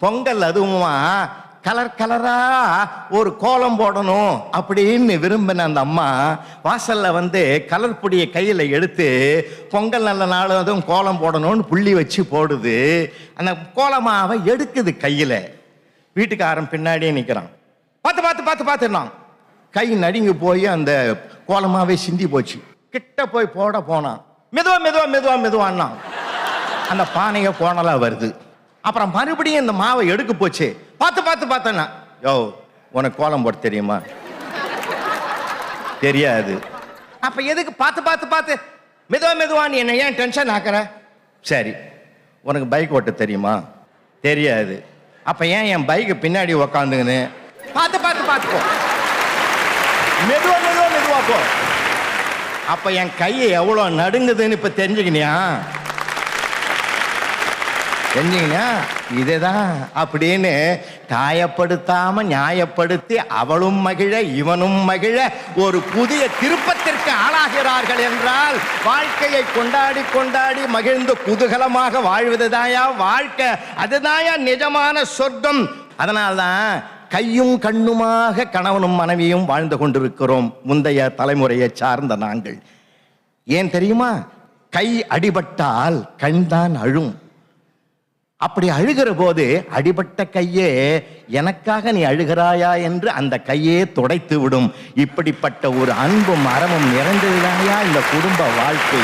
பொங்கல் அதுவுமா கலர் கலரா ஒரு கோலம் போடணும் அப்படின்னு விரும்பின அந்த அம்மா வாசல்ல வந்து கலர் பொடியை கையில எடுத்து பொங்கல் நல்ல நாள் அதுவும் கோலம் போடணும்னு புள்ளி வச்சு போடுது. அந்த கோலமாவை எடுக்குது கையில. வீட்டுக்காரன் பின்னாடியே நிக்கிறான். பார்த்து பார்த்து பார்த்து பார்த்துனான். கை நடுங்கி போய் அந்த கோலமாவே சிந்தி போச்சு. கிட்ட போய் போட போனான். மெதுவா மெதுவா மெதுவா மெதுவான்னா அந்த பானைய கோணலா வருது. அப்புறம் மறுபடியும் இந்த மாவை எடுக்க போச்சு. பார்த்து பார்த்து பார்த்தேன்னா, யோ உனக்கு கோலம் போட தெரியுமா? தெரியாது. அப்ப எதுக்கு பார்த்து பார்த்து பார்த்து மெதுவா மெதுவா நீ என்ன ஏன் டென்ஷன் ஆக்குற? சரி, உனக்கு பைக் ஓட்ட தெரியுமா? தெரியாது. அப்ப ஏன் என் பைக்கு பின்னாடி உக்காந்துங்கன்னு பார்த்து பார்த்து பார்த்துக்கோ. மெதுவா மெதுவா மெதுவா போ. அப்ப என் கையை எவ்வளவு நடுங்குதுன்னு இப்ப தெரிஞ்சுக்கினியா? தெரிஞ்சுக்கினியா? இதுதான் அப்படின்னு காயப்படுத்தாம நியாயப்படுத்தி அவளும் மகிழ இவனும் மகிழ ஒரு புதிய திருப்பத்திற்கு ஆளாகிறார்கள் என்றால் வாழ்க்கையை கொண்டாடி கொண்டாடி மகிழ்ந்து குதூகலமாக வாழ்வதுதாயா வாழ்க்கை. அதுதாயா நிஜமான சொர்க்கம். அதனால்தான் கையும் கண்ணுமாக கணவனும் மனைவியும் வாழ்ந்து கொண்டிருக்கிறோம் முந்தைய தலைமுறையை சார்ந்த நாங்கள். ஏன் தெரியுமா? கை அடிபட்டால் கண் தான் அழும். அப்படி அழுகிற போது அடிபட்ட கையே எனக்காக நீ அழுகிறாயா என்று அந்த கையே துடைத்து விடும். இப்படிப்பட்ட ஒரு அன்பும் அறமும் நிறைந்ததுதாயா இந்த குடும்ப வாழ்க்கை.